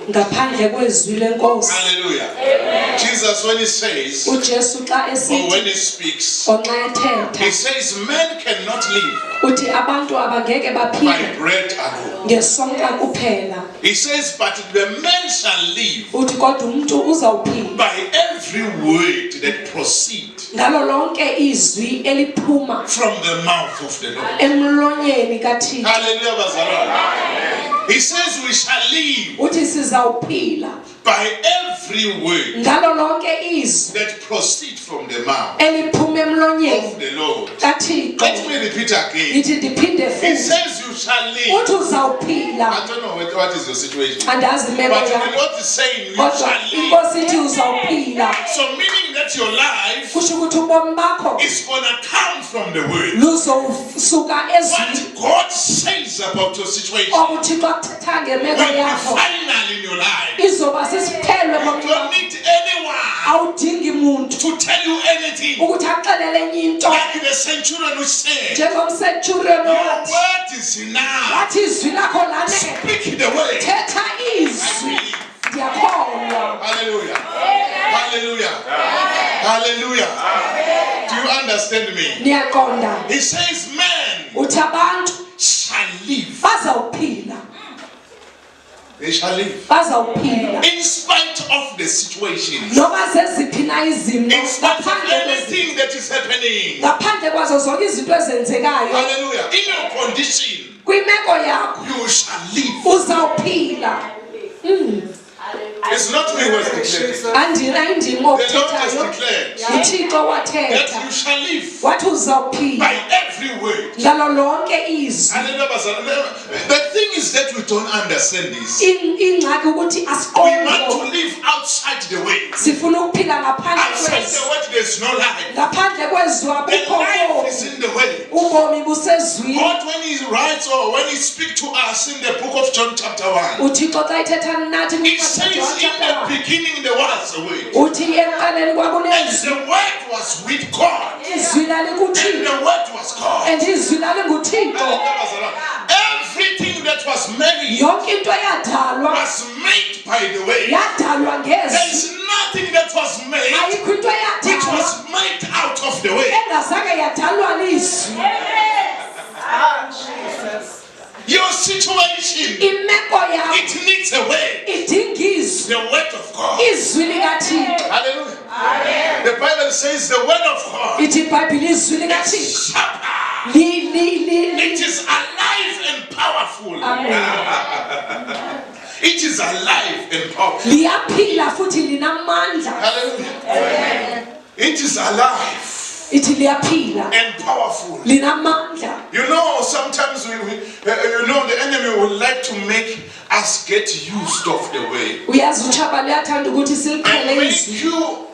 ngaphandle kwezwi lenkosi. Hallelujah. Amen. Jesus, when he says, uJesu xa or when he esithi speaks, or xa ethetha he says men cannot live uthi abantu abangeke by baphile bread alone. ngesonka kuphela. He says, but the man shall live uthi kodwa umuntu uzawuphila by every word that proceeds ngalo lonke izwi eliphuma from the mouth of the Lord. emlonyeni kaThixo. Hallelujah, bazalwane. He says we shall live uthi sizawuphila by every word ngalo lonke izwi that proceeds from the mouth eliphuma emlonyeni of the Lord. kaThixo. Let me repeat again. ithi ndiphinde He futhi says you shall live. uthi uzawuphila. I don't know what is your situation. Andazi imeko But the yakho Lord is saying you kodwa shall live. inkosi ithi uzawuphila. So meaning that your life kusho ukuthi ubomi bakho is going to come from the word. luzosuka ezwini What God says about your situation okuthixo akuthetha ngemeko will be yakho final in your life. izoba sisiphelwe You bomi don't bakho. need anyone awudingi muntu to tell you anything. ukuthi axelele enye into Like the centurion who said, njengomsenturion your wathi word is enough. wathi izwi lakho lanele Speak the word. thetha I izwi believe. ndiyakholwa. Hallelujah. Hallelujah. Hallelujah. Do you understand me? Niyaqonda He says, men uthi abantu shall live. bazawuphila They shall live. bazawuphila In spite of the situation. noma zeziphi na izimo In spite of ngaphandle anything that is happening. ngaphandle kwazo zonke izinto ezenzekayo Hallelujah. In your condition, kwimeko yakho you shall live. uzawuphila. It's not me who has declared it. andina indima The Lord has okuthethayo declared uthixo that wathetha you shall live wathi uzawuphila by every word. ngalo lonke izwi. Hallelujah. The thing is that we don't understand this. ingxaki ukuthi We want asiqondi to live outside the way. sifuna ukuphila ngaphandle Outside kwezwi the word, there's no life. ngaphandle kwezwi The abukho life is ubomi. in the way. ubomi busezwini. God, when He writes or when He speaks to us in the book of John, chapter 1, uthixo xa ethetha nathi He says, in the beginning there was a word, uthi ekuqaleni and kwakunezwi the word was with God, izwi and lalikuthixo the word was God. and izwi lalinguthixo. Everything that was made yonke into eyadalwa was made by the way. yadalwa There ngezwi. is nothing that was made ayikho into which eyadalwa was made out of the way. engazange yadalwa lizwi. Your situation, imeko yakho it needs a way. idinga izwi. The word of God. izwi likathixo. Hallelujah. The Bible says the word of God ithi ibhayibhile izwi is likathixo sharper. It is alive and powerful. It is alive and powerful. liyaphila futhi linamandla. Hallelujah. It is alive ithi liyaphila and powerful. linamandla. You know, sometimes the enemy would like to make us get used of the way uyazi utshaba liyathanda ukuthi and siliqhele make izwi you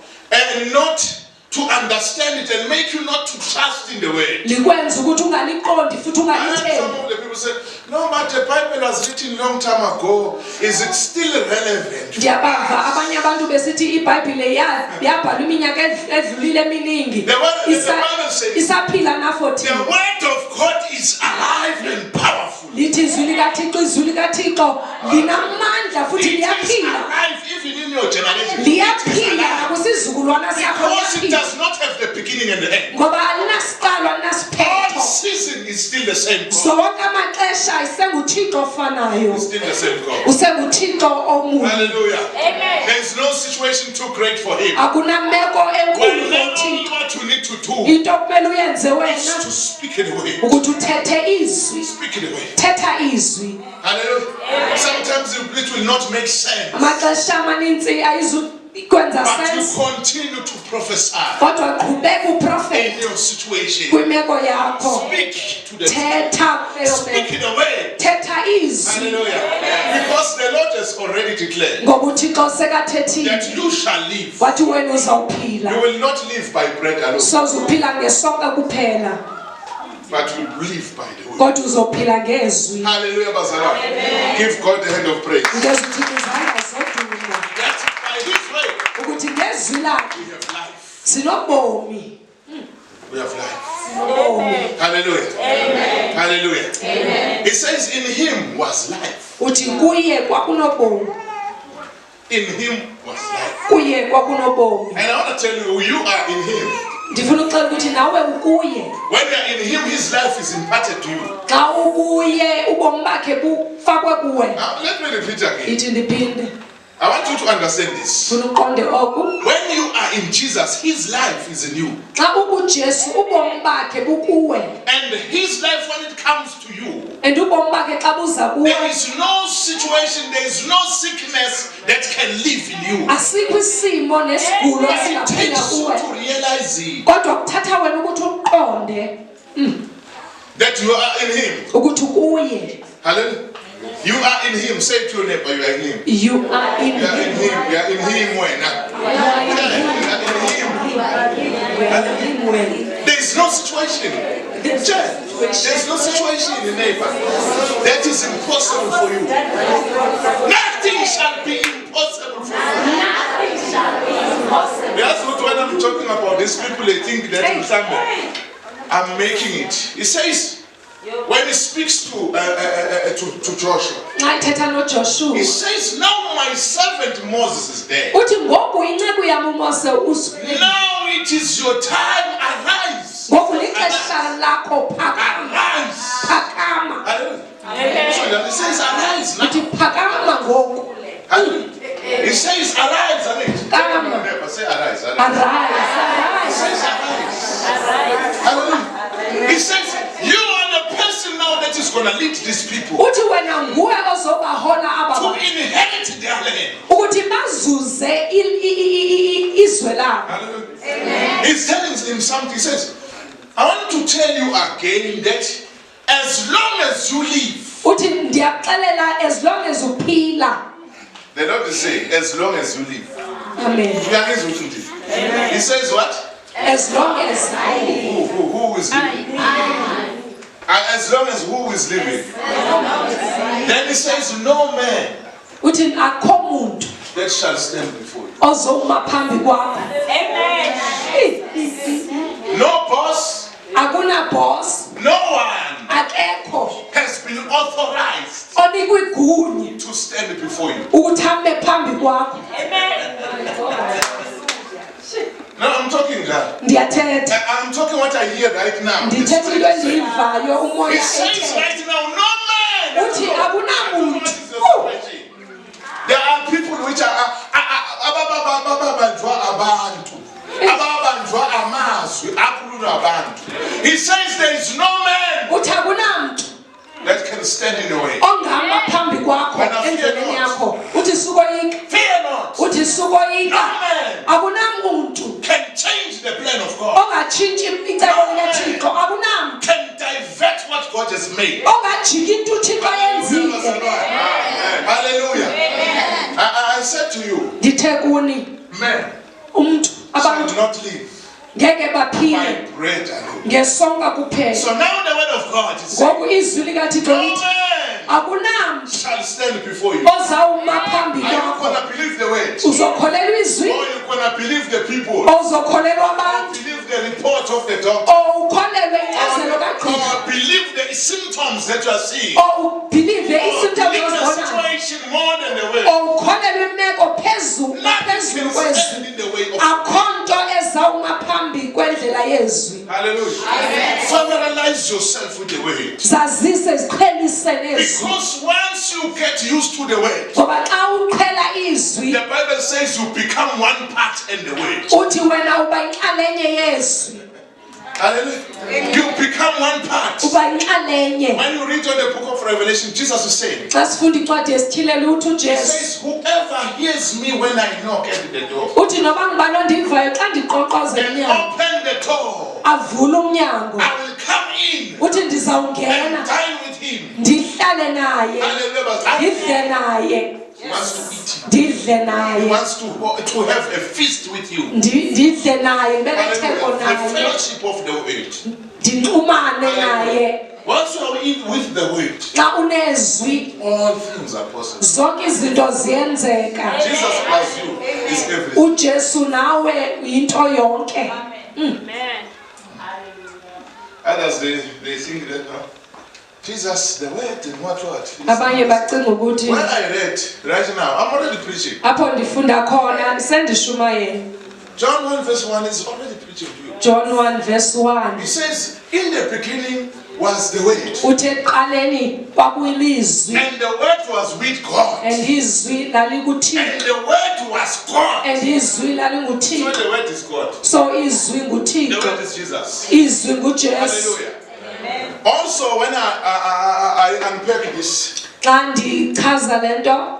not to understand it and make you not to trust in the way. likwenza ukuthi ungaliqondi futhi I heard some ungalithembi. of the people say, no, but the Bible was written long time ago. Is it still relevant? ndiyabava abanye abantu besithi ibhayibhile yabhalwa iminyaka edlulile eminingi The Bible says isaphila na-14. the word of God is alive and powerful. lithi izwi likathixo izwi likathixo linamandla futhi It is liyaphila. alive even in your generation. It is liyaphila alive. nakwisizukulwana sakho Because it liyaphila does not have the beginning and the end. ngoba alinasiqalo All alinasiphetho. season is still the same God. zonke amaxesha isenguthixo ofanayo It's still the same God. usenguthixo omunye. Hallelujah. There is no situation too great for Him. akunameko enkulu Whenever kothixo. what you need to do into okumele uyenze is wena to speak it away. ukuthi uthethe izwi. Speak it away. thetha izwi. Hallelujah. Sometimes it will not make sense. amaxesha amanintsi ayizukwenza But you sense continue to prophesy kodwa qhubeka in uprofeta your situation. kwimeko yakho. Speak to the thetha kuleyo Speak meko. it away. thetha izwi Hallelujah. Because the Lord has already declared ngoba uthixo that sekathethile you shall live. wathi wena uzawuphila. You will not live by bread alone, sozuphila ngesonka kuphela but you will live by the word. kodwa uzophila ngezwi. Hallelujah, Bazara. Give God the hand of praise. ngezuthixo izandla zodumo That by His way ukuthi ngezwi lakhe we have life. sinobomi. We have life. Sinobomi. Hallelujah. Amen. Hallelujah. Amen. It says in Him was life. uthi kuye kwakunobomi In him was life. kuye kwakunobomi. And I want to tell you, you are in him. Ndifuna ukuxela ukuthi nawe ukuye. When you are in him, his life is imparted to you. Xa ukuye ubomi bakhe bufakwe kuwe. Now, let me repeat again. Ithi ndiphinde. I want you to understand this. Ndifuna uqonde oku. When you are in Jesus, his life is in you. Xa ukuJesu ubomi bakhe bukuwe. And his life, when it comes to you, And ubomi bakhe xa buza kuwe. there is no situation, there is no sickness that can live in you. Asikho isimo nesigulo But it esingaphila takes you kuwe. to realize it, Kodwa kuthatha wena ukuthi uqonde that you are in him. ukuthi kuye. Hallelujah. You are in him. Say to your neighbor, you are in him. You are in You are in him. him. You are in him when? There is no situation. There is no situation in the neighbor that is impossible for you. Nothing shall be impossible for you. That's what when I'm talking about these people, they think that I'm making it. He says, when he speaks to Joshua, Xa ethetha noJoshua. he says, now my servant Moses is dead. Uthi ngoku inceku yam uMose Now it is your time, arise. ngoku lixesha lakho phakama. Arise. Phakama. Hallelujah. So he says, arise now. Uthi phakama ngoku. Hallelujah. He says, arise. Hallelujah. Say, arise. Hallelujah. He says, arise. Hallelujah. He says, you are the person now that is going to lead these people Uthi wena nguwe ozobahola aba to bantu. inherit their land. Ukuthi bazuze izwe labo. Hallelujah. He's telling him something. He says, I want to tell you again that as long as you live, Uthi ndiyakuxelela as long as uphila. the Lord is saying, as long as you live. Amen. He says what? As long as Who is living? As long as who is living? Then he says, no man uthi akho muntu that shall stand before you. ozoma phambi kwakho. No boss, Akuna boss, no one akekho has been authorized onikwe igunya to stand before you. ukuthi ame phambi kwakho. No, I'm talking God. Ndiyathetha. I'm talking what I hear right now. Ndithetha into endiyivayo He umoya says ethe. right now, no man. Uthi akunamuntu. There are people which are ababanjwa abantu. Ababanjwa amazwi akhuluma abantu. He says there is no man Uthi akunamuntu that can stand in the way. ongama phambi kwakho endleleni yakho. Uthi sukoyika. Fear not. Uthi sukoyika. No man Akunamuntu can change the plan of God. ongatshintshi icebo likaThixo. Akunamuntu Can divert what God has made. ongajika into uThixo yenzile. Hallelujah. I said to you, Ndithe kuni men umuntu shall abantu not live ngeke by baphile bread alone. ngesonka kuphela. So now the word of God is saying, Ngoku izwi likaThixo no lithi man akunamuntu shall stand before you. ozawuma phambi Are you kwakho. gonna believe the word? Uzokholelwa izwi, Or you gonna believe the people? uzokholelwa Or abantu, believe the report of the doctor? ukholelwe inkcazelo kagqirha, Or believe the symptoms that you are seeing? ubhilive Or isinto believe the ozibonayo, situation more than the word? ukholelwe imeko phezulu Nothing can kwezwi. stand in the way of Akho nto ezawuma phambi kwendlela yezwi. Hallelujah. Familiarize yourself with the word. Zazise ziqhelise nezwi. Because once you get used to the word, Ngoba xa uqhela izwi, the Bible says you become one part in the word. uthi wena uba yinxalenye yezwi. Hallelujah. You become one part. Uba yinxalenye. When you read on the book of Revelation, Jesus is saying, Xa sifunda incwadi yesithilelo uthi He uJesu says, whoever hears me when I knock at the door uthi noba ngubani ondivayo xa ndiqoqoza and umnyango open the door, avule umnyango, I will come in uthi and ndizawungena dine with him. ndihlale naye, Hallelujah. ndidle naye, He wants to eat. ndidle He naye, wants to have a feast with you. ndidle naye, ndibe netheko Hallelujah. The naye, fellowship of the word. ndinxumane naye. Once you are in with the word, Xa unezwi all things are possible. zonke izinto ziyenzeka. Jesus plus you is everything. uJesu nawe yinto yonke. Others they think that Jesus, the word and what? abanye bacinga ukuthi When I read right now, I'm already preaching. apho ndifunda khona sendishumayela. John 1 verse 1 is already preaching to you. John 1 verse 1 He says, in the beginning was the word. uthi eqaleni kwakuyilizwi And the word was with God. and izwi And lalikuthixo the word was God. and izwi So lalinguthixo. the word is God. So izwi The nguthixo, word is Jesus. izwi ngujesu. Hallelujah. Also, when I unpack this, Xa ndichaza le nto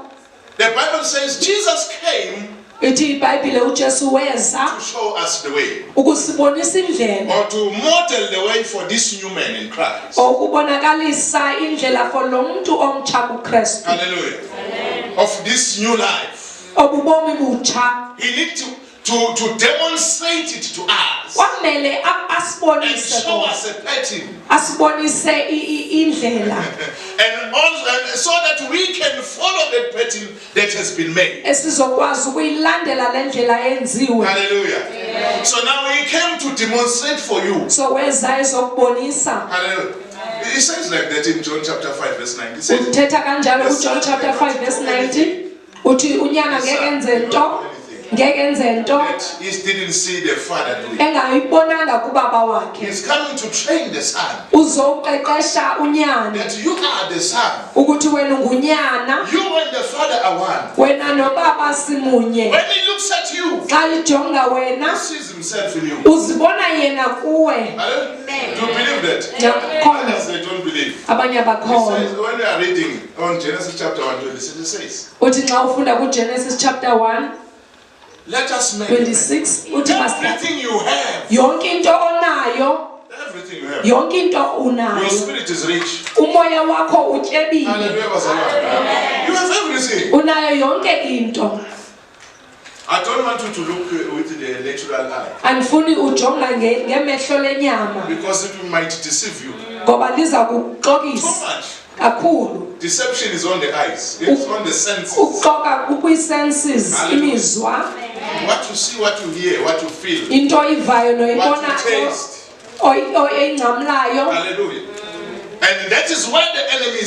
the Bible says Jesus came ithi ibhayibhile ujesu weza to show us the way, ukusibonisa indlela or to model the way for this new man in Christ. ukubonakalisa indlela for lo mntu omtsha kuKristu, Hallelujah. Of this new life. obubomi butsha. He needs to demonstrate it to us Kwamele and asibonise show us a pattern. asibonise indlela And also, and so that we can follow that pattern that has been made. esizokwazi ukuyilandela le ndlela yenziwe. Hallelujah. So now he came to demonstrate for you. So weza ezokubonisa. Hallelujah. It says like that in John chapter 5 verse 9. It says, Uthetha kanjalo kuJohn chapter 5 verse 19 uthi unyana ngeke enze nto that he didn't see the Father do it. engayibonanga kubaba wakhe. He's coming to train the Son. Uzowuqeqesha unyana That you are the Son. ukuthi wena ungunyana, You and the Father are one. wena nobaba simunye. When he looks at you, Xa lijonga he wena sees himself in you. uzibona yena kuwe. Hallelujah. Do you believe that? Yakholwa Others they don't believe. abanye It abakholwa. says, when we are reading on Genesis chapter 1, 26, it says, Uthi xa ufunda kuGenesis chapter 1 let us make man. 26 uthi Everything you have, yonke into onayo, everything you have. yonke into Your unayo, spirit is rich. umoya wakho utyebile, Hallelujah. You have everything. unayo yonke into. I don't want you to look with the natural eye Andifuni ujonga ngemehlo lenyama because it might deceive you. ngoba liza Too kuxokisa much. kakhulu. Deception is on the eyes. It's on the senses. Ukuxoka kukwi-senses, imizwa, What you see, what you hear, what you feel, into oyivayo what noyibona you taste. oyingcamlayo. Hallelujah. And that is where the enemy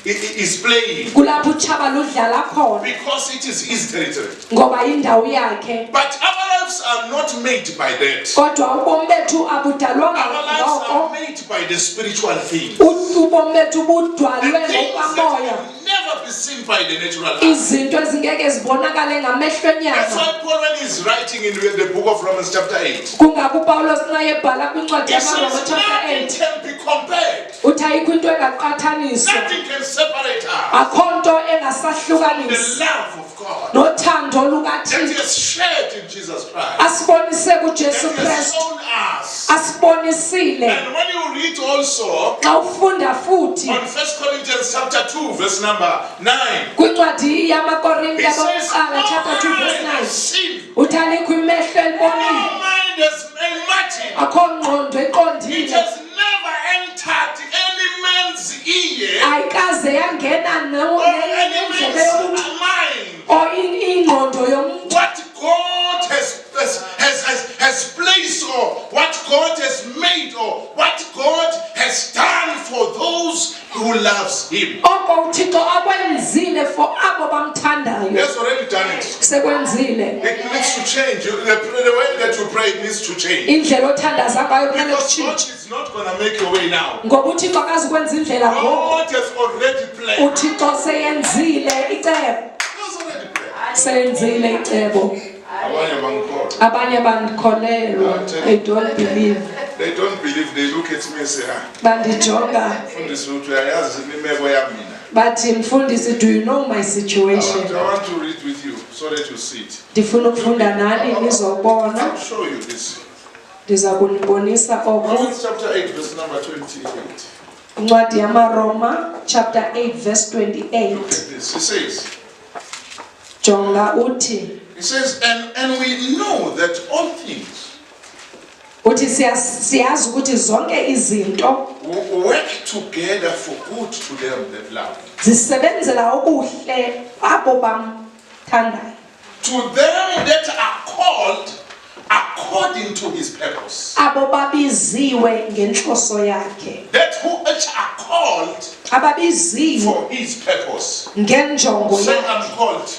is playing. Kulapho utshaba ludlala khona Because it is his territory. ngoba yindawo yakhe. But our lives are not made by that. Kodwa ubomi bethu abudalwanga Our lives are ngoko. made by the spiritual things. Ubomi bethu budalwe The things that ngokwamoya. can never be seen by the natural eye. Izinto ezingeke zibonakale ngamehlo That's enyama. why Paul, when he's writing in the book of Romans chapter 8, Kungako uPawulos nxa ebhala kwincwadi he yamaRoma says chapter nothing 8 can be compared. uthi ayikho into engaqathaniswa, Nothing can separate us akho nto from the engasahlukanisa love of God nothando that He lukaThixo has shared in Jesus Christ. asibonise That kuJesu He has Kristu, shown us. asibonisile. And when you read also Xa ufunda futhi on 1 Corinthians chapter 2, verse number 9, kwincwadi yamaKorinte it says, no abokuqala chapter 2 verse eye 9 has seen, uthi alikho imehlo elibonile, no mind has imagined, akho ngqondo it eqondile, has never entered any man's ear ayikaze yangena or any nendlebe man's yomuntu mind or ingqondo yomuntu what God has placed, or what God has made, or what God has done for those who loves Him. oko uThixo akwenzile for abo bamthandayo. He has already done it. Sekwenzile. It needs to change. The way that you pray needs to change. Indlela othandaza ngayo kumele Because God kutshintshe is not going to make your way now. ngoba uThixo akazukwenza indlela ngoku. God has already planned. uThixo seyenzile icebo, He has already planned. seyenzile icebo. Abanye bangikholwa. Abanye bandikholelwa, they don't believe. They don't believe. They look at me and say, Bandijonga Mfundisi uthi uyayazi imeko yami mina. bathi mfundisi, do you know my situation? I want to read with you so that you see it. Ndifuna ukufunda nani nizobona, I'll show you this. ndiza kunibonisa oku. Romans chapter 8, verse number 28. Incwadi yamaRoma chapter 8 verse 28. This. It says, Jonga uthi, it says, and we know that all things uthi siyazi ukuthi zonke izinto work together for good to them that love. zisebenzela okuhle abo bamthandayo. To them that are called according to His purpose. Abo babiziwe ngenhloso yakhe. That who called ababiziwe for his purpose. ngenjongo Say, yakhe. I'm called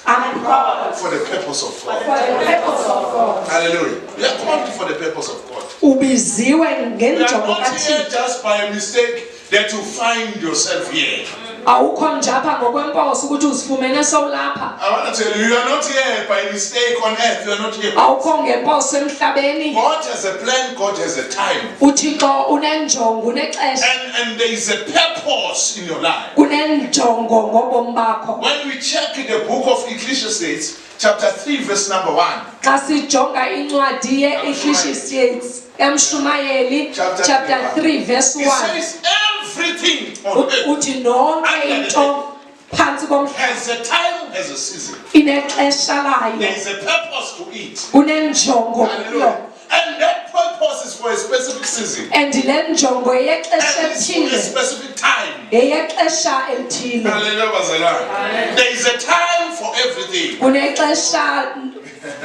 I'm called for the purpose of for God. the purpose of God. Hallelujah. You are called for the purpose of God. Ubiziwe You are ngenjongo not here kaThixo. just by a mistake that you find yourself here. Awukho njapha ngokwemposo ukuthi uzifumene sowulapha. I want to tell you, you are not here by mistake on earth. You are not here. Awukho ngemposo emhlabeni. God has a plan. God has a time. uThixo unenjongo unexesha And there is a purpose in your life. unenjongo ngobomi bakho. When we check the book of Ecclesiastes, chapter 3, verse number 1. Xa sijonga incwadi ye-Ecclesiastes emshumayeli chapter 3 verse It 1 says everything on earth uthi nonke into phansi komhlaba has a time, has a season. inexesha layo, There is a purpose to it. unenjongo kuyo, Hallelujah. And that purpose is for a specific season. and le njongo yexesha And it's for a elithile, specific time. yexesha elithile, Hallelujah. Bazalwane. There is a time for everything. kunexesha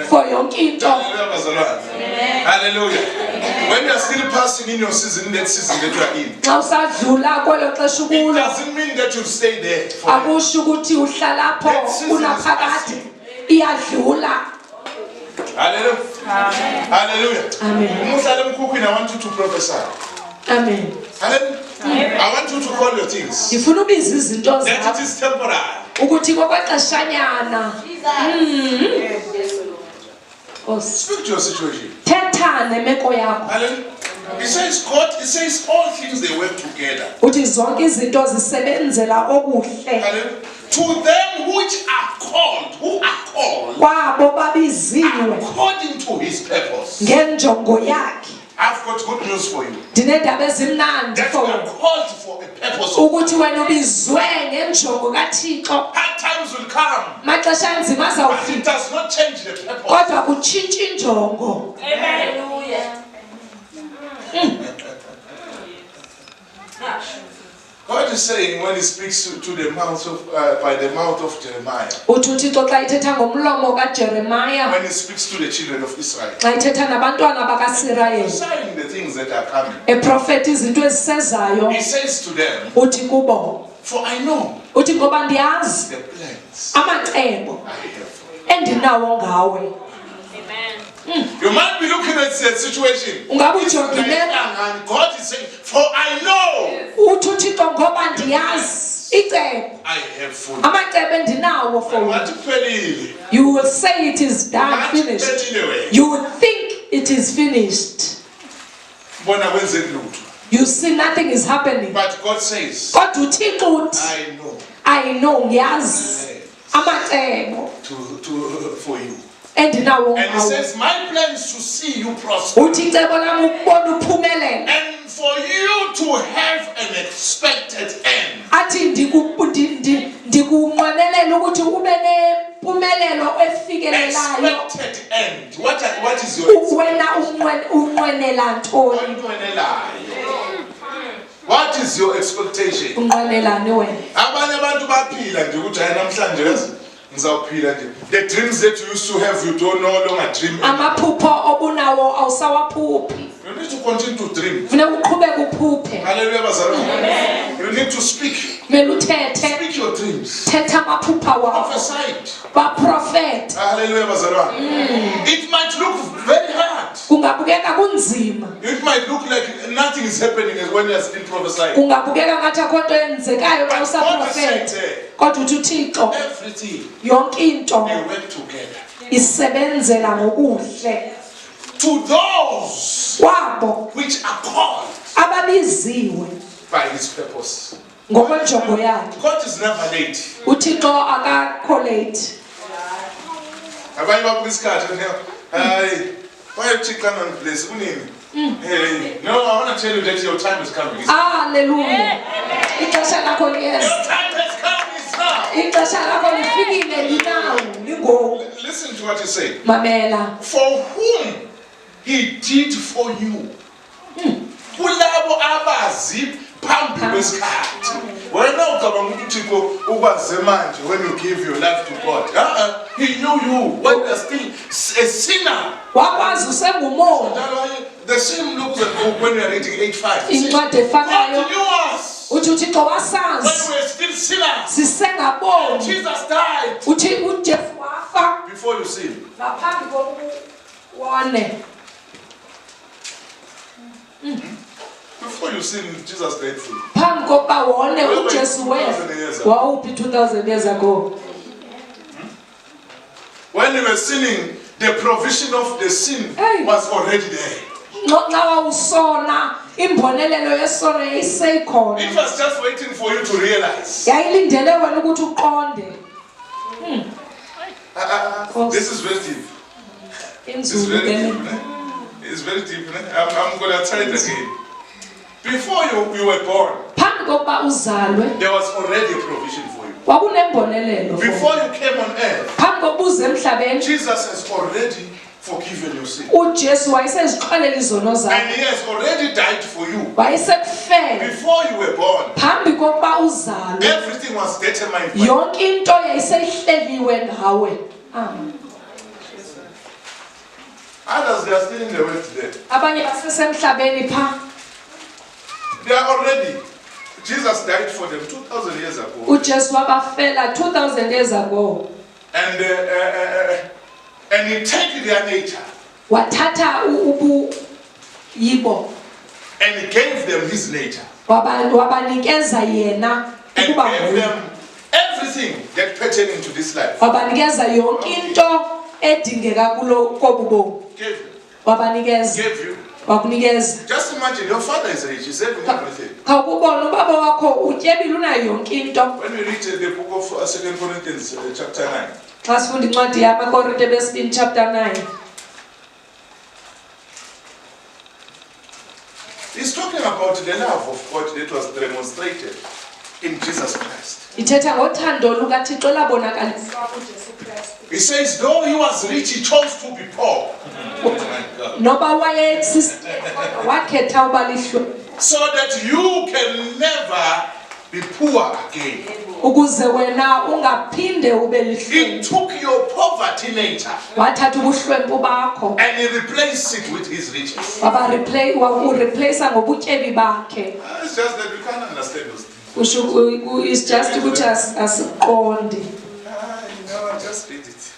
for yonke into. Hallelujah. Bazalwane. Hallelujah. When you are still passing in your season, in that season that you are in, Xa usadlula kwelo xesha it ukulo doesn't mean that you stay there forever. akusho ukuthi uhlala pho unaphakade, iyadlula. Hallelujah. Hallelujah. Amen. Umuhlala emkhukhwini, I want you to prophesy. Amen. Hallelujah. I want you to call your things Ndifuna ubiza izinto that it zakho is temporary. ukuthi kokwexeshanyana. Speak to your situation. Thetha nemeko yakho. Hallelujah. It says God, it says all things they work together. Uthi zonke izinto zisebenzela okuhle Hallelujah. To them which are called, who are called kwabo babiziwe according to his purpose. ngenjongo yakhe. I've got good news for you. Ndinendaba ezimnandi That you for are wena called for a purpose. ukuthi wena ubizwe ngenjongo kaThixo. Hard times will come, Maxesha anzima but it azawufika does not change the purpose. kodwa kutshintshi injongo. God is saying when He speaks to the mouth of by the mouth of Jeremiah, Uthi uThixo xa ithetha ngomlomo kaJeremiah, when He speaks to the children of Israel, xa ithetha nabantwana bakaSirayeli, saying the things that are coming, eprofetha izinto ezisezayo, He says to them, uthi kubo, "For I know uthi ngoba ndiyazi the plans amacebo I have for you." endinawo ngawe. You might be looking at the situation. Ungabe It's like, ujongile and God is saying, "For I know uthi uThixo ngoba ndiyazi icebo I have for you." amacebo endinawo for What you. fell You will say it is done, finished. You will think it is finished. You see nothing is happening. But God says, Kodwa uThixo uthi I know I know ngiyazi amacebo for you. endinawo And He ngawe. says, my plan is to see you prosper. Uthi icebo lami ukubona uphumelela. And for you to have an expected end. Athi ndikunqwenelela ukuthi ube nempumelelo efikelelayo. Expected end. What is your Wena unqwenela ntoni? What is your expectation? Unqwenelani wena? Abanye abantu baphila nje ukuthi hayi namhlanje ngizawuphila nje. The dreams that you used to have, you don't no longer dream. Amaphupho obunawo awusawaphuphi. You need to continue to dream. Funeka uqhubeke uphuphe. Hallelujah, bazalwane. You need to speak. Kumele uthethe. Speak your dreams. Thetha amaphupha wakho. Prophesy it. Baprofeta. Hallelujah, bazalwane. It might look very hard. Kungabukeka kunzima. It might look like nothing is happening when you are still prophesying. Kungabukeka ngathi akho nto yenzekayo xa usaprofeta. Kodwa uthi uThixo Everything yonke into they work together. isebenzela ngokuhle To those kwabo which are called ababiziwe by His purpose. ngokwenjongo yakhe. God is never late. uThixo akakho late. Abanye babuka isikhathi hayi bayathixana ngibless unini. Hey, no, I want to tell you that your time is coming. Hallelujah. Ixesha lakho liyeza. Your time has come, it's now. Ixesha lakho lifikile linawo lingoku. Listen to what He said. Mamela. For whom He did for you. Kulabo abazi phambi kwesikhathi. Wena Wena ucabanga ukuthi uThixo ukwaze manje when you give your life to God. He knew you when you are still a sinner. Wakwazi usengumoni. The same looks at when you are reading 8:5. Incwadi efanayo. God knew us Uthi uThixo when wasazi. we were still sinners. Sisengaboni. Jesus died Uthi uJesu wafa before you sin. ngaphambi kokubone. Before you sin, Jesus died for you. Phambi kokuba wone uJesu wefa. Wawuphi 2000 years ago. When you were sinning, the provision of the sin was already there. Nxa wawusona imbonelelo yesono yayiseyikhona. It was just waiting for you to realize. Yayilindele wena ukuthi uqonde. This is very deep. It's Inzulu very ke. deep. It's very deep. I'm going to try it again. Before you were born, Phambi kokuba uzalwe there was already a provision for you. kwakunembonelelo. Before you came on earth, Phambi kokuba uze emhlabeni Jesus has already forgiven your sin. uJesu wayesezixolele izono zakho. And he has already died for you. Wayesekufele Before you were born, phambi kokuba uzalwe. everything was determined by Yonke into yayiseyihleliwe ngawe. others. They are still in the world today. Abanye basesemhlabeni pha. They are already. Jesus died for them 2,000 years ago. uJesu wabafela 2000 years ago. And he took their nature Wathatha ubuyibo and he gave them his nature wabanikeza yena and ukuba gave them everything that pertaining to this life. wabanikeza yonke into edingeka kulo kobubo. Gave them. Wabanikeza. Gave you. Wakunikeza. Just imagine your father is rich. He's having everything. Khawubona ubaba wakho utyebile unayo yonke into. When we read the book of 2 Corinthians chapter 9, Xa sifunda incwadi yamaKorinte besibini chapter 9. he's talking about the love of God that was demonstrated in Jesus Christ. Ithetha ngothando lukaThixo labonakaliswa kuJesu Kristu. He says, though he was rich, he chose to be poor. Noba wakhetha uba lihlwe So that you can never be poor again. ukuze wena ungaphinde ube He lihlwe. took your poverty nature Wathatha ubuhlwempu bakho and he replaced it with his riches. wakureplace ngobutyebi bakhe. It's just that we can't understand those things. It's just ukuthi asiqondi. Just read it.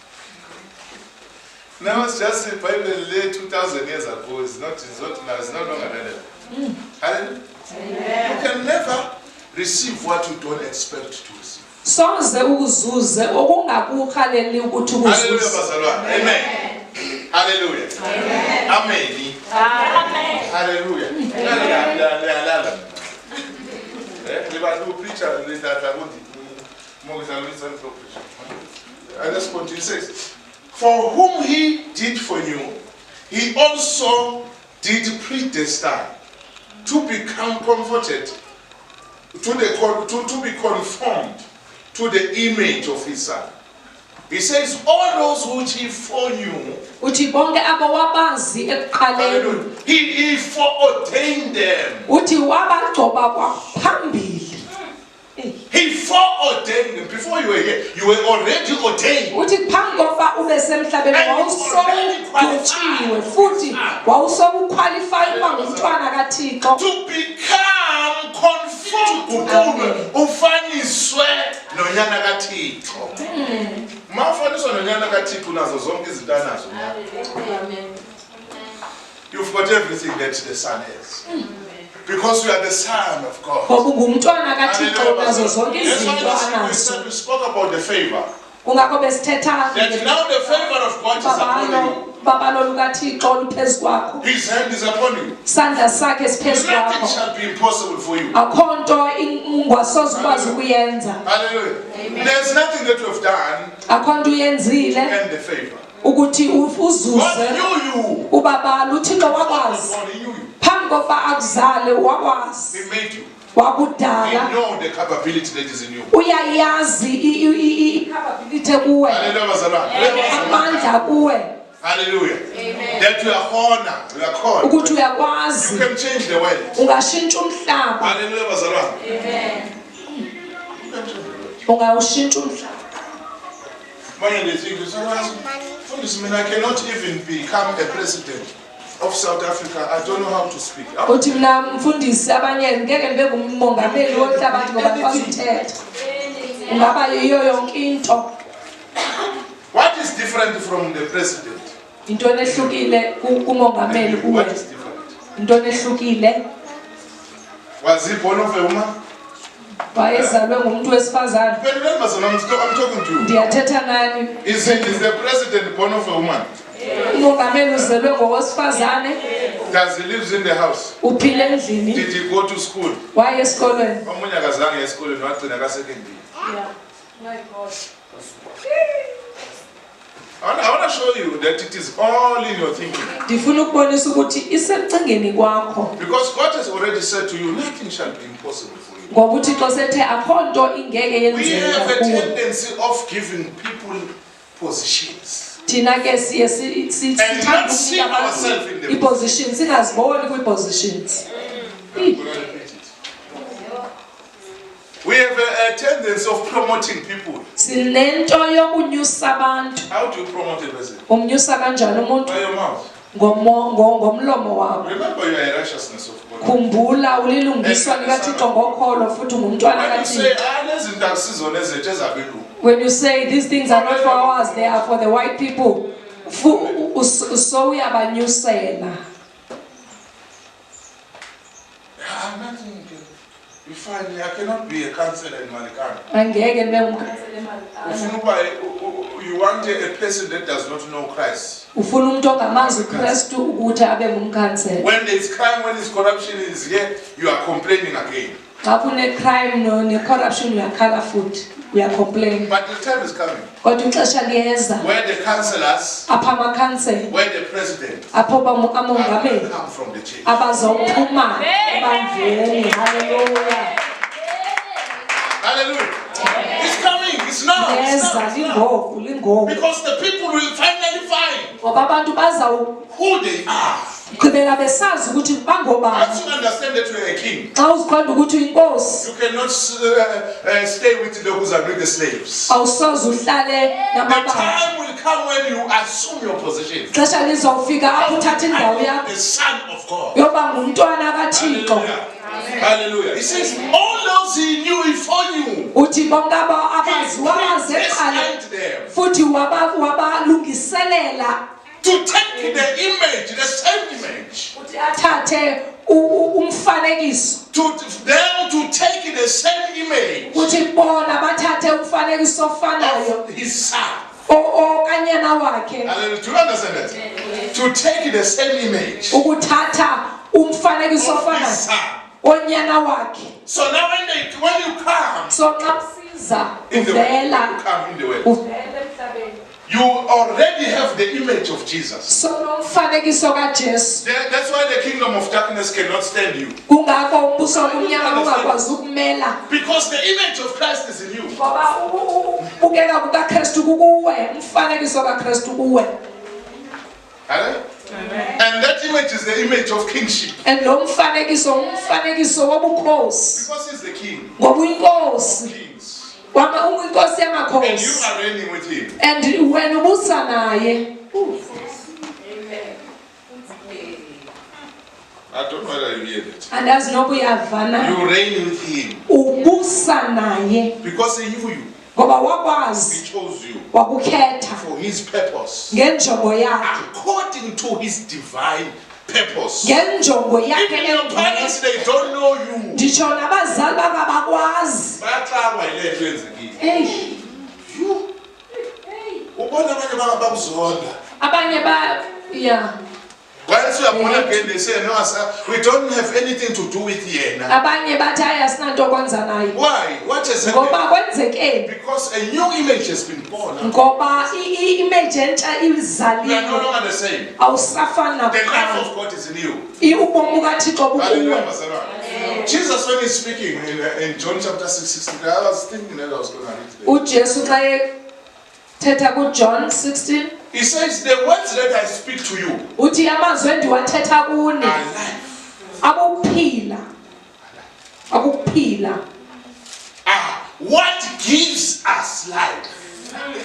Now it's just the Bible late 2,000 years ago. It's not now. It's no longer relevant. Hallelujah. You can never receive what you don't expect to receive. Soze uzuze okungakurhaleli ukuthi Hallelujah, uzuze. Bazalwa. Amen. Hallelujah. Amen. Hallelujah. I just continue. It says, for whom he did foreknow, he also did predestine to become converted, to be conformed to the image of his son. He says, all those which he foreknew, Uthi bonke abo wabazi ekuqaleni. he foreordained them. Uthi wabagcoba kwaphambili. He foreordained them. Before you were here, you were already ordained. Uthi phambi kokuba ube semhlabeni wawusowugcotshiwe futhi wawusowuqualify ukuba ngumntwana kaThixo. To become conformed. Ufaniswe nonyana kaThixo. Mafaniswa nonyana kaThixo nazo zonke izinto anazo. You've got everything that the Son has. Because you are the Son of God. Ngoba ungumntwana kaThixo nazo zonke That's izinto why anazo. we spoke about the favor. Kungakho besithetha That now the favor of God is upon you. babalo lukaThixo luphezu kwakho. His hand is upon you. Isandla sakhe siphezu Nothing kwakho. shall be impossible for you. Akho nto ungwasoze ukwazi ukuyenza. Hallelujah. There's nothing that you have done Akho nto uyenzile and the favor. ukuthi God uzuze knew you. ubabala uThixo God wakwazi. knew you. Phambi kokuba akuzale wakwazi. He made you. He Wakudala. know the capability that is in you. Uyayazi i-capability kuwe. Hallelujah, bazalwane. Amandla kuwe. Hallelujah. That you are honor, you are called. Ukuthi uyakwazi. You can change the world. Ungashintsha umhlaba. Hallelujah, bazalwane. ungawushintsha umhlaba. Manje they think, I cannot even become a president of South Africa. I don't know how to speak. Uthi mina mfundisi abanye ngeke nibe ngumongameli wonke ngoba akwazi ukuthetha. Ungaba yiyo yonke into. What is different from the president? Into ehlukile kumongameli kuwe. What is different? Into ehlukile. Was he born of a woman? Wayezalwe ngumuntu wesifazane. I'm talking to you. Ndiyathetha nani? Is the president born of a woman? Umongameli uzelwe ngowesifazane. Does he live in the house? Uphile endlini. Did he go to school? Waye esikolweni. Omunye akazange esikolweni wagcina ka secondary. Yeah. My God. I want to show you that it is all in your thinking. Ndifuna ukubonisa ukuthi isemcingeni kwakho. Because God has already said to you, nothing shall be impossible for you. Ngoba uThixo sethe akho nto ingeke We have yenzeka a kuwe. tendency of giving people positions. Thina ke siye sithanda ukunika abantu i-positions singaziboni kwi-positions. We have a tendency of promoting people. Sinento yokunyusa abantu. How do you promote a person? Umnyusa kanjani umuntu? By your mouth. Ngomlomo wakho. Remember, you are a righteousness of God. Khumbula ulilungiswa likaThixo ngokholo futhi ungumntwana When you say, kaThixo. When you say these things are not for ours, they are for the white people, so uyabanyusela. You find I cannot be a counselor in Malikana. Angeke nibe ngumkhansela eMalikana. You want a person that does not know Christ. Ufuna umuntu ongamazi uKristu ukuthi abe ngumkhansela. When there is crime, when there is corruption is here, you are complaining again. Xa kune crime ne corruption uyakhala futhi, uyacomplain. But the time is coming. Kodwa ixesha liyeza. Where the councillors, Apha amakhansela, where the president, apho are amongameli come from the church. abazophuma ebandleni. Hallelujah. Hallelujah. It's coming. It's now. It's Yeza now. lingoku. Because the people will finally find Ngoba abantu who they are. bazawugqibela besazi ukuthi bangobani. Once you understand that you are a king, Xa uziqonda ukuthi uyinkosi, you cannot stay with those who are the slaves. awusoze uhlale The namabandla. time will come when you assume your position. Ixesha lizofika apho uthatha indawo I am yakho the son of God. yoba ngumntwana kaThixo. Hallelujah. Hallelujah. He says, all those he knew, he foreknew. Uthi bonke abaziwa He bazeqala predestined them futhi wabalungiselela to take the image, the same image. uthi athathe umfanekiso. To them to take the same image Uthi bona bathathe umfanekiso ofanayo of his son. okanyana wakhe. Hallelujah. Do you understand that? To take the same image Ukuthatha umfanekiso of his ofanayo son. onyana wakhe. So now when you come So xa usiza in the world, uvela you come in the world, uvela emhlabeni. you already have the image of Jesus. So nomfanekiso kaJesu. That's why the kingdom of darkness cannot stand you. Kungakho umbuso womnyama ungakwazi ukumela. Because the image of Christ is in you. Ngoba ubukeka kukaKristu kukuwe, umfanekiso kaKristu kuwe. Amen. And that image is the image of kingship. And lo mfanekiso umfanekiso wobukhosi. Because he's the king Ngoba uyinkosi. of kings. Uyinkosi And you yamakhosi. are reigning with him. And wena ubusa naye. I don't know whether you hear that. Andazi noba uyava na. You reign with him. Ubusa naye. Because he knew you. Ngoba wakwazi, He chose you wakukhetha for his purpose. ngenjongo yakhe. According to his divine purpose. Ngenjongo yakhe Even your engcwele. parents, they don't know you. Nditsho nabazali bakabakwazi. Bayaxakwa yile nto yenzekile. Hey. Ubona abanye bakuzonda. Abanye yeah. Once you are born again, they say, no, sir, we don't have anything to do with yena. Abanye bathi asinanto kwenza naye. Why? What has Ngoba happened? kwenzekeni? Because a new image has been born. Ngoba image entsha You are no izaliwe. longer the same. Awusafani The life nakuqala. of God is in you. Ubomi bukaThixo Hallelujah, bukuwe. Pastor. Jesus, when he's speaking in John chapter 6:16, I was thinking that I was going to read today. uJesu xa ethetha kuJohn 16 He says, the words that I speak to you uthi amazwi endiwathetha kuni are life. akuphila. Akuphila. what gives us life.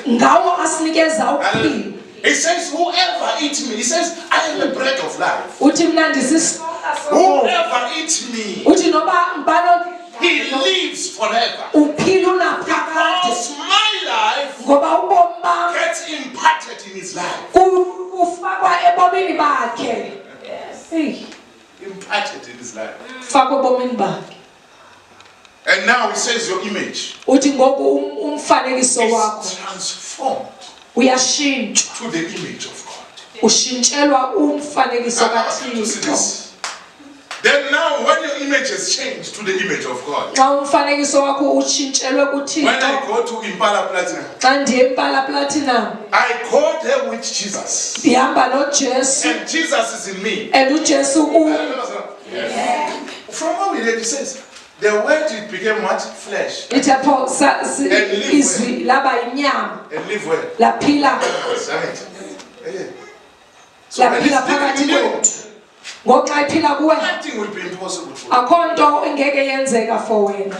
Ngawo asinikeza ukuphila. He says, whoever eats me, he says, I am the bread of life. Uthi mina ndisisonka Whoever eats me, uthi noba mbalo he lives forever. uphila unaphakade Because my life ngoba ubomi bam gets imparted in his life. ufakwa ebomini bakhe. Imparted in his life. Ufakwa ebomini bakhe. And now he says your image Uthi ngoku umfanekiso wakho is transformed uyashintshwa to the image of God. ushintshelwa umfanekiso I want you to see kaThixo. this. Then now when your image has changed to the image of God, Xa umfanekiso wakho ushintshelwe when I kuThixo, go to Impala Platinum, xa ndiye eMpala Platinum I go there with Jesus. ndihamba noJesu And Jesus is in me. and uJesu From what we read, it says, the word it became what? Flesh. litapho izwi laba inyama And live where? laphila So when laphila it's phakathi living in you, kwethu. Ngoxa iphila kuwe nothing will be impossible for you. akho nto ingeke yenzeka for wena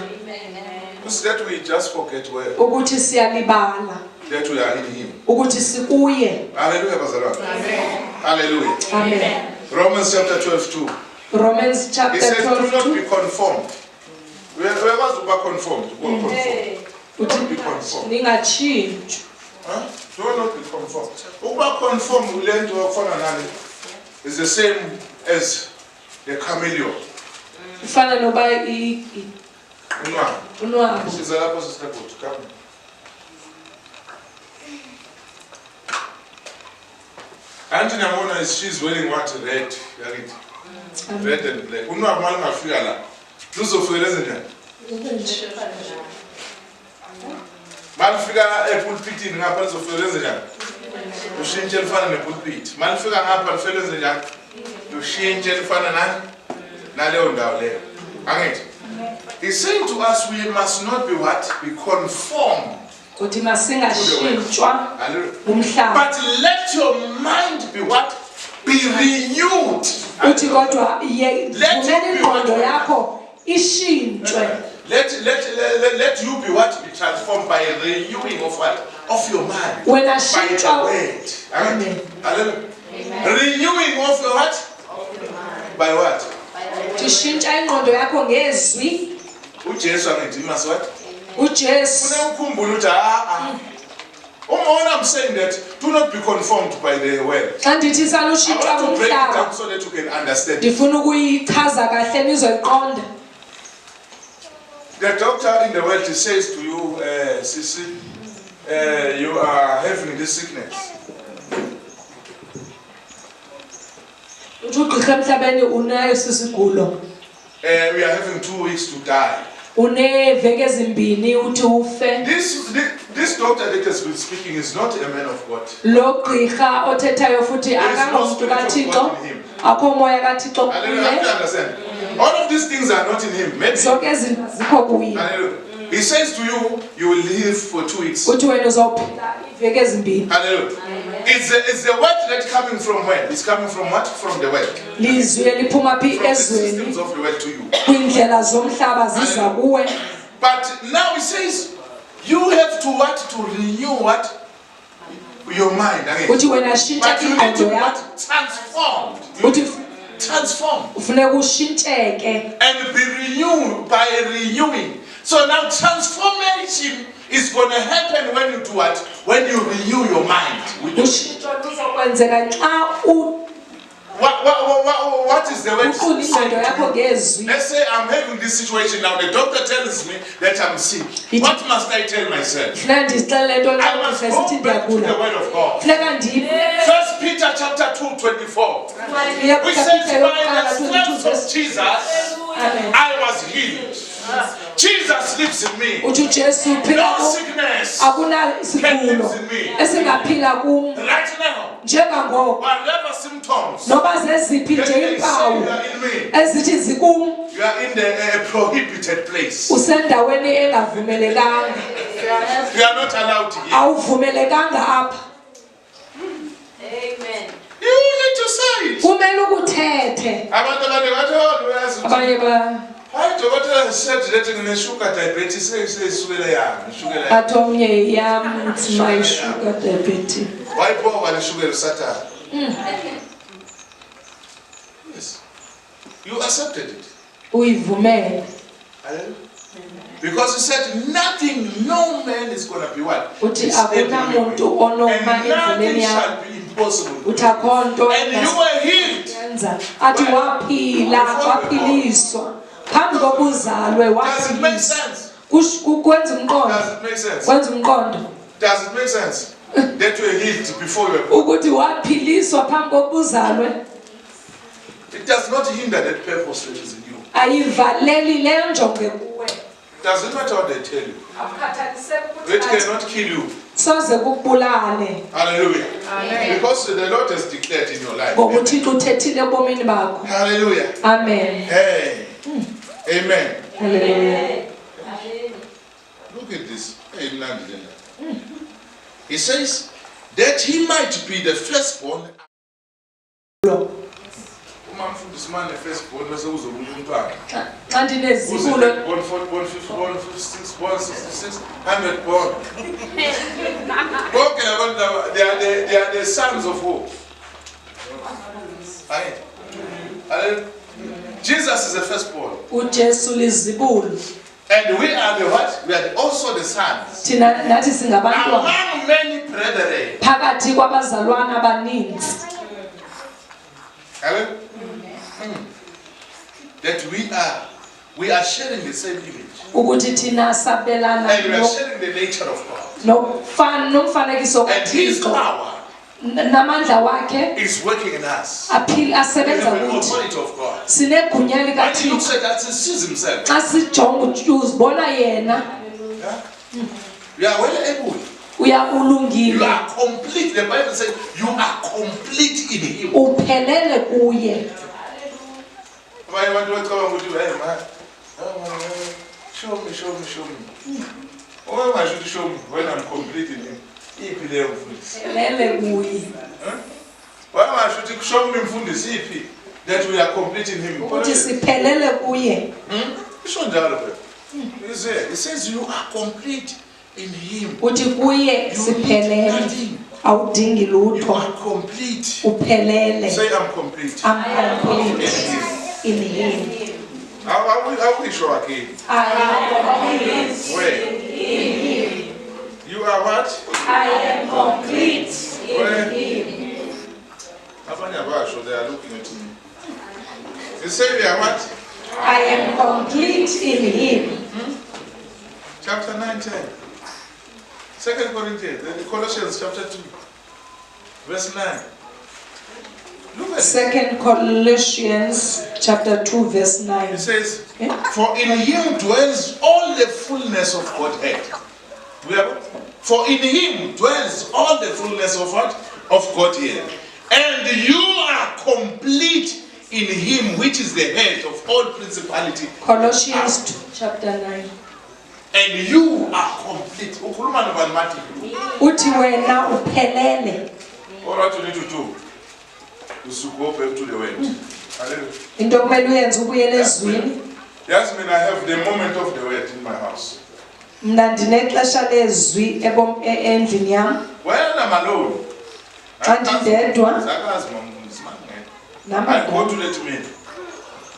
Because that we just forget where ukuthi siyalibala that we are in Him. ukuthi sikuye. Hallelujah, bazalwane. Hallelujah. Amen. Romans chapter 12:2. Romans He chapter says, do not 12:2 be conformed. We are conformed. Be conformed. uthi Be conformed. ningatshintshwa. Huh? Do not be conformed. Uba conformed with lento ofana nani is the same as the chameleon. Ifana noba Unwabo. unwabo. Siza lapho sisibhuti. Come. Auntie Namona she's wearing what? Red. Yakithi. Red and black. Unwabo mali ngafika la. Luzofika lezinjani? Malifika epulpitini ngapha lizofika lezinjani? Ushintshe lifana nepulpit. Malifika ngapha lifika lezinjani? Ushintshe lifana nani? Naleyo ndawo leyo. Angithi? He's saying to us we must not be what? Be conformed. Uthi masingashintshwa umhlaba. But let your mind be what? Be renewed. Uthi kodwa vumela ingqondo yakho ishintshwe. Let you be what? Be transformed by a renewing of what? Of your mind. Wena By the shintshwa. word. Amen. Hallelujah. Renewing of your what? By what? Tishintsha ingqondo yakho ngezwi. uJesu angithi must what? uJesu. Funa ukukhumbula ukuthi I'm saying that do not be conformed by the world. Xa ndithi I salushintshwa want to break it down umhlaba so that you can understand. ndifuna ukuyichaza kahle nizoyiqonda. The doctor in the world says to you, Sisi, you are having this sickness. Uthi ugqirha emhlabeni unayo sisigulo. We are having 2 weeks to die. Uneveki ezimbini uthi ufe. This doctor that has been speaking is not a man of God. Lo gqirha othethayo futhi akangomuntu kaThixo. Akho moya kaThixo Hallelujah. You kuye. understand? All of these things are not in him. Maybe. Zonke izinto zikho kuye. Hallelujah. He says to you, you will live for 2 weeks. Uthi wena uzophila iveki ezimbini. Hallelujah. It's the word that coming from where? It's coming from what? From the word. Lizwi eliphuma phi From the systems ezweni of the word to you. kwindlela zomhlaba ziza kuwe. But now he says, you have to what? To renew what? Your mind again. Uthi wena shintsha But you need to ingqondo be yakho. what? Transformed. You Uthi transformed. ufuneka ushintsheke. And be renewed by renewing. So now transformation is going to happen when you do what? When you renew your mind. Ushintsho luzokwenzeka nxa What is the word? uqula ingqondo yakho ngezwi. Let's say I'm having this situation now. The doctor tells me that I'm sick. What must I tell myself? Funeka ndizixelele nto I xa must ugqirha go esithi back to the ndiyagula. word of God. Funeka ndiye 1 Peter chapter 2:24. Which says, by the stripes of Jesus, Amen. I was healed. Jesus lives in me. Uthi uJesu uphila No kuwe. sickness Akuna sigulo esingaphila kum right now. njengangoko. Whatever symptoms Noba zeziphi that nje they say iimpawu you are in me, ezithi zikum you are in the prohibited place. usendaweni engavumelekanga. You are not allowed here. Awuvumelekanga apha. Amen. You need to say it. Kumele ukuthethe. Abantu abanye bathi, oh, uyazi ukuthi Abanye Doctor said that in the sugar diabetes is sugar. I told me, yeah, it's my sugar diabetes. Why poor and sugar sata? Yes. You accepted it. We've made. Because he said nothing, no man is going to be what? And nothing shall be impossible. And you were healed. Does it make sense? Does it make sense? Does it make sense? That you were healed before you were born. It does not hinder that purpose which is in you. Doesn't matter what they tell you. It cannot kill you. Hallelujah. Amen. Because the Lord has declared in your life. Hallelujah. Amen. Hey. Amen. Hallelujah. Look at this. He says that he might be the firstborn. This man, the firstborn, was also born 66, 100 born. Okay, they are the sons of who? Jesus is the firstborn. And we are the what? We are also the sons. Among many brethren. That we are sharing the same image. And we are sharing the nature of God. And His power is working in us. We have the authority of God. When He looks at us, He sees Himself. You are well able. You are complete. The Bible says you are complete in Him. Why want to come with you? Hey man, show me. Why should you show me when I'm complete in Him? Why should you show me that we are complete in Him? He says you are complete in Him. You need nothing. You are complete. Say I'm complete. I'm complete in Him. I will show again. I am complete Where? in Him. You are what? I am complete in Him. They are looking at me. You say they are what? I am complete in Him. Chapter 9:10. 2 Corinthians, Colossians chapter 2, verse 9. Look at 2 Colossians chapter 2, verse 9. It says, for in Him dwells all the fullness of Godhead. For in Him dwells all the fullness of what? Of Godhead. And you are complete in Him, which is the head of all principality. Colossians 2, chapter 9. And you are complete. All what you need to do is to go back to the word. Yes, I have the moment of the word in my house. When I'm alone, I go to the men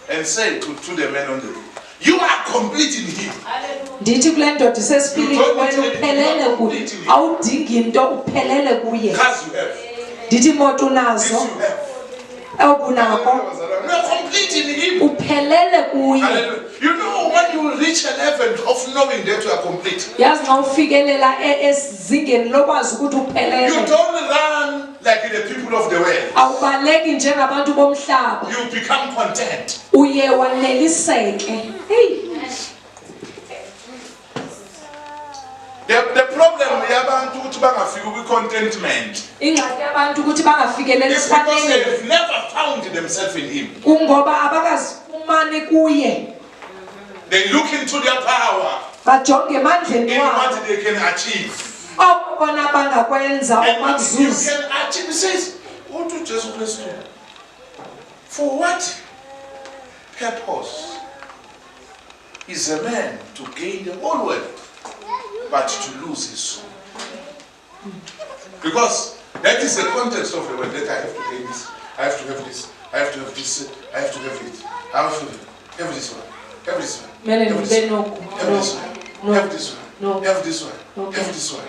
and say to the men on the road, you are complete in Him. Because you have. This you have. You are complete in Him. Hallelujah. You know when you reach a level of knowing that you are complete. You don't run like the people of the world. You become content. The problem we have with contentment is because they've never found themselves in Him. They look into their power in what they can achieve. And you can achieve, it says, for what purpose is a man to gain the whole world, but to lose his soul. Because that is the context of the word, that I have to gain this, I have to have this, I have to have this, I have to have it, I have to have this one, have this one, have this one, have this one, have this one, have this one, have this one,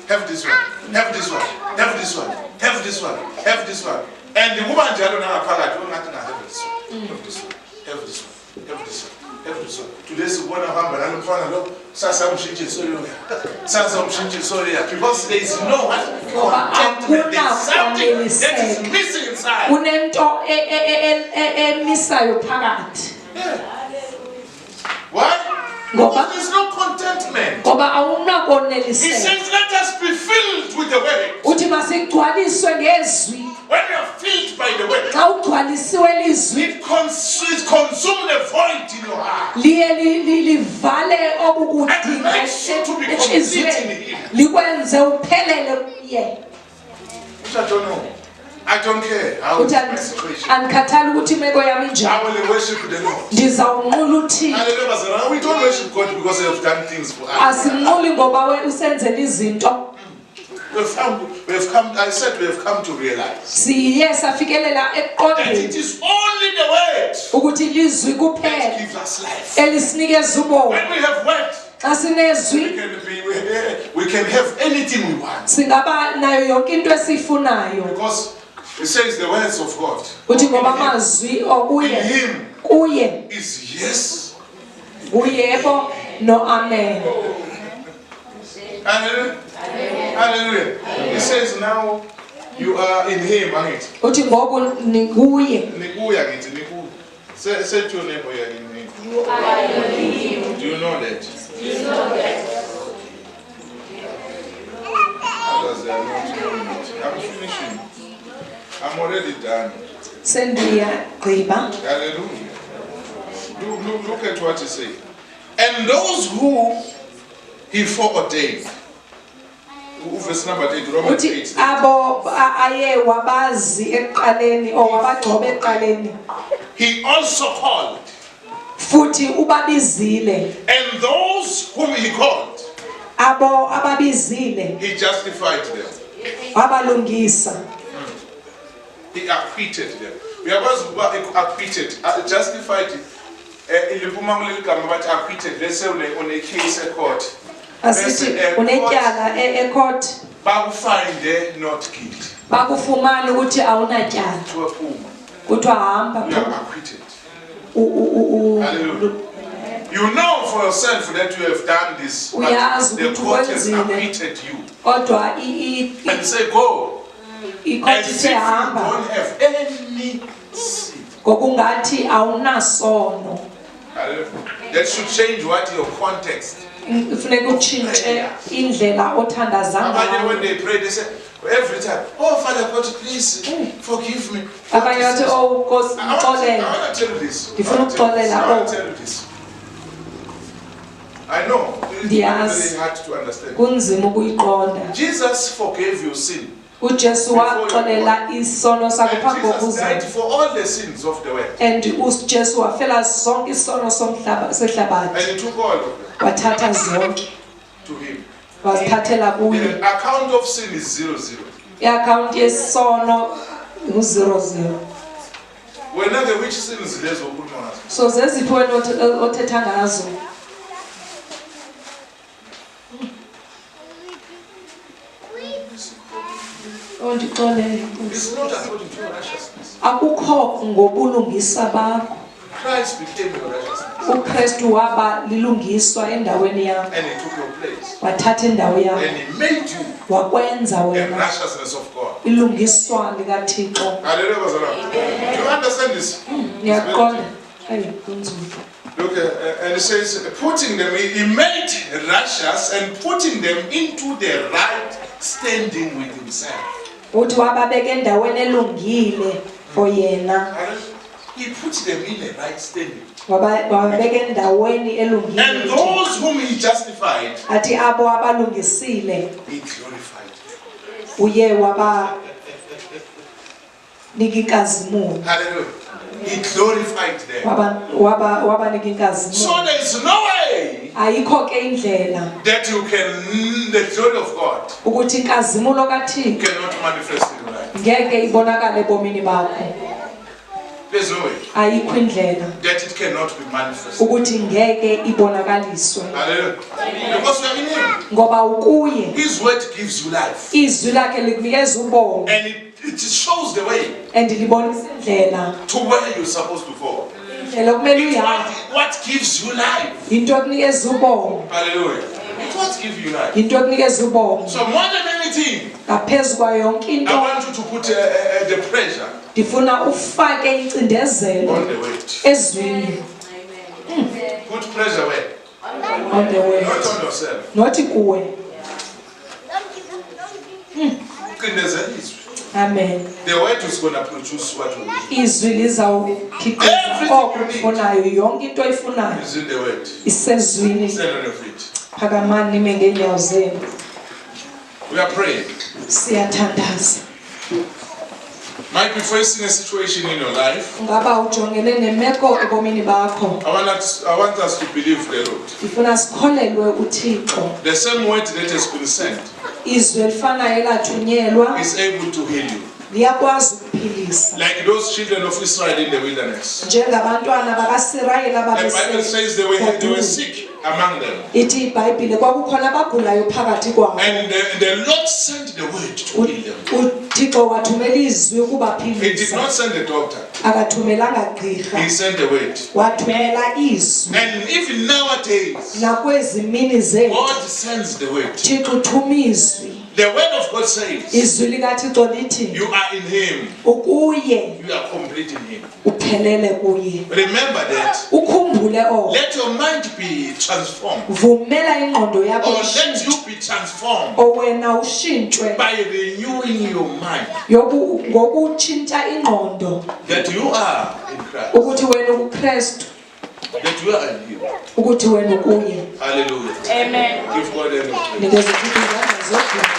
have this one, have this one, have this one, have this one, have this one, have this one. And the woman Jalo now apart, don't have this one, have this one, have this one, have this one. Today's one of them, and I'm trying to because there is no contentment. There's something that is missing inside. Why? Because there's no contentment. He says, let us be filled with the word. When you are filled by the word, it consumes the void in your heart. And makes you to be complete in him. Which I don't know. I don't care how it's my situation. I will worship the Lord. We don't worship God because He has done things for us. We have come, I said we have come to realize that it is only the word that gives us life. When we have word, we can have anything we want. Because it says the words of God. In Him is yes. No amen. Hallelujah. Hallelujah. He says now you are in Him, right? Say to your neighbor, you are in Him. You are in Him. Do you know that? You know that. Others they are not knowing it. I'm finishing. I'm already done. Hallelujah. Look at what He said. And those who He foreordained. Verse number 8, Romans 8. He also called. And those whom He called, He justified them. He acquitted them. We are supposed to be acquitted. Justified. Acquitted. Let's say on a case at court. Find not guilty. You are acquitted. Hallelujah. You know for yourself that you have done this, but the court has acquitted you. And say, go. As if you don't have any sin. That should change what your context. When they pray, they say every time, oh Father God, please forgive me. I want to tell you this. I know it's very hard to understand. Jesus forgave your sin. And Jesus died for all the sins of the world. And He took all of them to Him. The account of sin is 0-0. Whenever which sin is less or good. So it's not according to your righteousness. Christ became your righteousness. And He took your place. And He made you the righteousness of God. Hallelujah. Do you understand this? Look, and it says, putting them, He made righteous and putting them into the right standing with Himself. He put them in the right standing. And those whom He justified, He glorified. Hallelujah. He glorified them. wabanika inkazimulo. So there is no way Ayikho ke indlela that you can, the glory of God ukuthi inkazimulo kaThixo cannot manifest in your life. ngeke ibonakale ebomini bakho. There's no way Ayikho indlela that it cannot be manifested. ukuthi ngeke ibonakaliswe. Hallelujah. Because we are in Him. Ngoba ukuye His word gives you life. izwi lakhe likunikeza ubomi And it shows the way and libonisa indlela to where you're supposed to go. indlela okumele It's uyazi. what gives you life. Into ekunikeza ubomi. Hallelujah. It's what gives you life. Into ekunikeza ubomi. So more than anything, Ngaphezu kwayo yonke I into want you to put the pressure ndifuna ufake incindezelo on the weight. ezwini. Put pressure where? On the way. Not on yourself. Nothi kuwe. Amen. The word is going to produce what you need. Izwi lizawukhiqiza oko ufunayo, yonke into oyifunayo It's in the word. isezwini. Stand on your feet. Phakamani nime ngeenyawo zenu. We are praying. Siyathandaza. Might be facing a situation in your life. Ngaba ujongene nemeko ebomini bakho. I want us to believe the Lord. Ndifuna sikholelwe uThixo. The same word that has been sent Izwi elifanayo elathunyelwa is able to heal you. liyakwazi ukuphilisa. Like those children of Israel in the wilderness. Njengabantwana bakaSirayeli The Bible says they were sick among them. ithi iBhayibhile kwakukhona abagulayo phakathi kwabo. And the Lord sent the word to heal them. uThixo wathumela izwi He did ukubaphilisa. not send the doctor. Akathumelanga gqirha. He sent the word. Wathumela izwi. And even nowadays, Nakwezi mini zethu God sends the word. Thixo uthuma izwi. The word of God says, Izwi likaThixo lithi you are in Him. ukuye You are complete in Him. uphelele kuye. Remember that. Ukhumbule oko. Let your mind be transformed. Vumela ingqondo yakho Or let ishintshwe. you be transformed Owena ushintshwe by renewing your mind. ngokutshintsha ingqondo That you are in Christ. ukuthi wena uKristu, That you are in Him. ukuthi wena ukuye. Hallelujah. Amen. Give God any praise. Nikeze Thixo izandla zodwa.